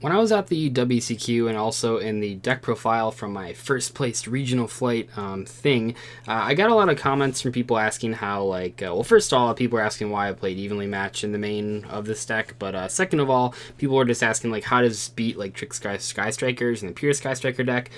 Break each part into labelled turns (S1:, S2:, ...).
S1: When I was at the WCQ and also in the deck profile from my first placed regional flight thing, I got a lot of comments from people asking how, well, first of all, people were asking why I played evenly matched in the main of this deck, but second of all, people were just asking, how does beat, Trick Sky Strikers and the pure Sky Striker deck.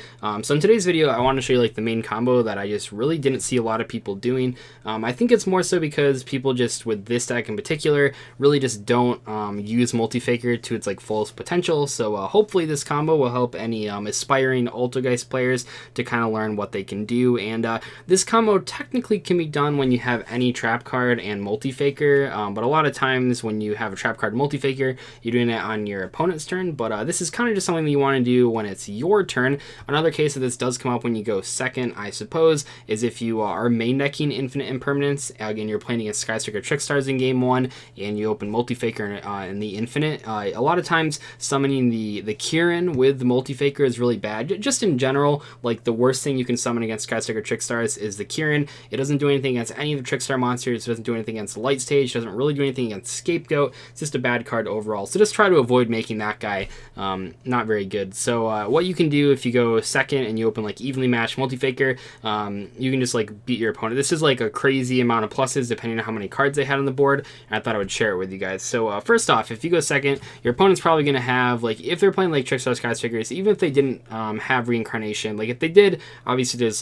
S1: So in today's video, I want to show you, the main combo that I just really didn't see a lot of people doing. I think it's more so because people just, with this deck in particular, really just don't use Multi-Faker to its, fullest potential. So hopefully this combo will help any aspiring Altergeist players to kind of learn what they can do. And this combo technically can be done when you have any trap card and Multi-Faker, but a lot of times when you have a trap card Multi-Faker, you're doing it on your opponent's turn. But this is kind of just something that you want to do when it's your turn. Another case that this does come up when you go second, I suppose, is if you are main decking Infinite Impermanence. Again, you're playing against Sky Striker Trickstars in game one, and you open Multi-Faker in the Infinite. A lot of times summoning the Kieran with the Multi-Faker is really bad. Just in general, the worst thing you can summon against Sky Striker Trickstars is the Kieran. It doesn't do anything against any of the Trickstar monsters. It doesn't do anything against Light Stage. It doesn't really do anything against Scapegoat. It's just a bad card overall. So just try to avoid making that guy not very good. So what you can do if you go second and you open evenly matched Multi-Faker, you can just beat your opponent. This is a crazy amount of pluses depending on how many cards they had on the board. And I thought I would share it with you guys. So first off, if you go second, your opponent's probably going to have, if they're playing Trickstar Sky Strikers, even if they didn't have Reincarnation, if they did, obviously there's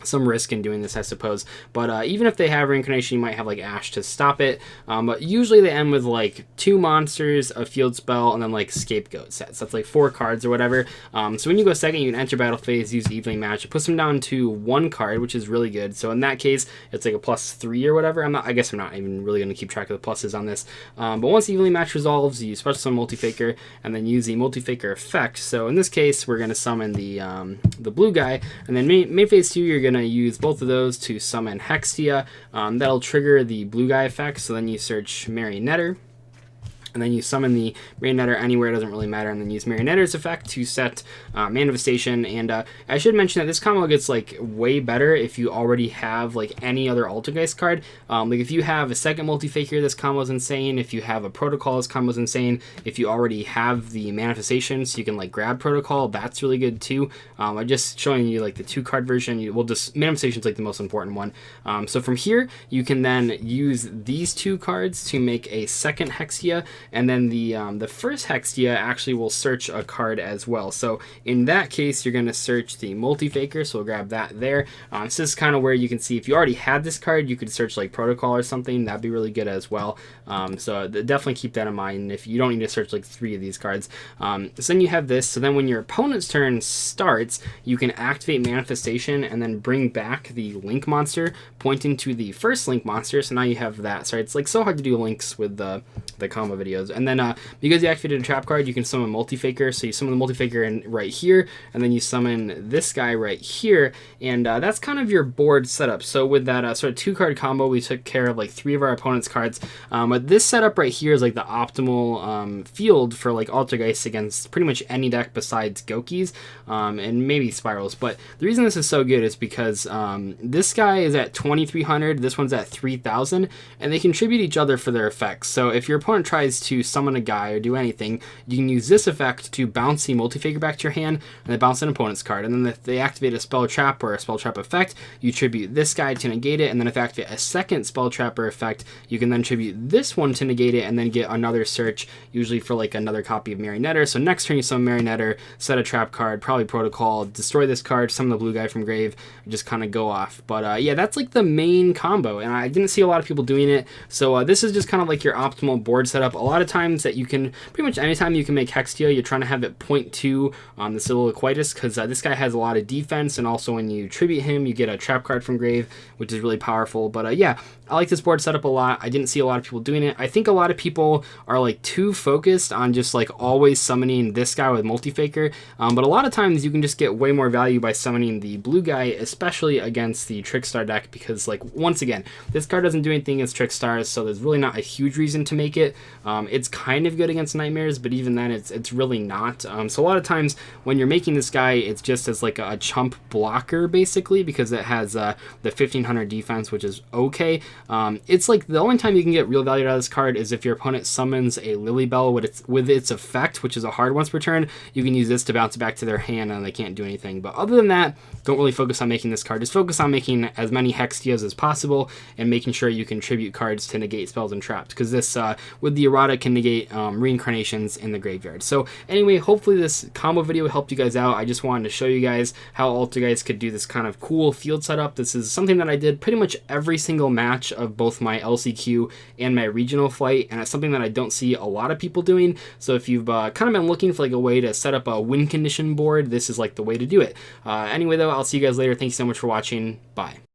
S1: some risk in doing this, I suppose. But even if they have Reincarnation, you might have Ash to stop it. But usually they end with 2 monsters, a field spell, and then Scapegoat sets. That's 4 cards or whatever. So when you go second, you can enter battle phase, use evenly match. It puts them down to 1 card, which is really good. So in that case, it's a +3 or whatever. I guess I'm not even really going to keep track of the pluses on this. But once evenly match resolves, you special summon Multi-Faker and then use the Multi-Faker effect. So in this case, we're going to summon the blue guy, and then main phase 2, you're going to use both of those to summon Hextia. That'll trigger the blue guy effect, so then you search Marionetter, and then you summon the Marionetter anywhere, it doesn't really matter, and then use Marionetter's effect to set Manifestation. And I should mention that this combo gets way better if you already have any other Altergeist card. If you have a second Multi-Faker, this combo is insane. If you have a Protocol, this combo is insane. If you already have the Manifestation, so you can grab Protocol, that's really good too. I'm just showing you the 2-card version. Manifestation is the most important one. So from here, you can then use these 2 cards to make a second Hextia. And then the first Hextia actually will search a card as well. So in that case, you're going to search the Multi-Faker, so we'll grab that there. So this is kind of where you can see if you already had this card, you could search Protocol or something. That'd be really good as well. So definitely keep that in mind if you don't need to search 3 of these cards. So then you have this. So then when your opponent's turn starts, you can activate Manifestation and then bring back the Link monster, pointing to the first Link monster. So now you have that. Sorry, it's so hard to do links with the combo videos. And then because you activated a trap card, you can summon Multi-Faker. So you summon the Multi-Faker in right here, and then you summon this guy right here, and that's kind of your board setup. So with that sort of 2-card combo, we took care of 3 of our opponent's cards. But this setup right here is the optimal field for Altergeist against pretty much any deck besides Gokis and maybe Spirals. But the reason this is so good is because this guy is at 2,300, this one's at 3,000, and they contribute each other for their effects. So if your opponent tries to summon a guy or do anything, you can use this effect to bounce the Multi-Faker back to your hand and then bounce an opponent's card. And then if they activate a spell trap or a spell trap effect, you tribute this guy to negate it. And then if they activate a second spell trap or effect, you can then tribute this one to negate it and then get another search, usually for another copy of Marionetter. So next turn you summon Marionetter, set a trap card, probably Protocol, destroy this card, summon the blue guy from grave, just kind of go off. But yeah, that's the main combo, and I didn't see a lot of people doing it. So this is just kind of your optimal board setup. A lot of times that you can, pretty much anytime you can make Hextia, you're trying to have it point to the Soliloquitis, because this guy has a lot of defense, and also when you tribute him, you get a trap card from grave, which is really powerful. But yeah, I like this board setup a lot. I didn't see a lot of people doing it. I think a lot of people are too focused on just always summoning this guy with Multi-Faker, but a lot of times you can just get way more value by summoning the blue guy, especially against the Trickstar deck, because once again, this card doesn't do anything against Trickstars, so there's really not a huge reason to make it. it. It's kind of good against nightmares, but even then it's really not. So a lot of times when you're making this guy, it's just as like a chump blocker basically, because it has the 1500 defense, which is okay. It's like the only time you can get real value out of this card is if your opponent summons a Lilybell with its effect, which is a hard once per turn. You can use this to bounce it back to their hand and they can't do anything. But other than that, don't really focus on making this card. Just focus on making as many Hextias as possible and making sure you can tribute cards to negate spells and traps, because this with the errata can negate reincarnations in the graveyard. So anyway, hopefully this combo video helped you guys out. I just wanted to show you guys how Altergeists could do this kind of cool field setup. This is something that I did pretty much every single match of both my LCQ and my regional flight, and it's something that I don't see a lot of people doing. So if you've kind of been looking for like a way to set up a win condition board, this is like the way to do it. Anyway though, I'll see you guys later. Thank you so much for watching. Bye.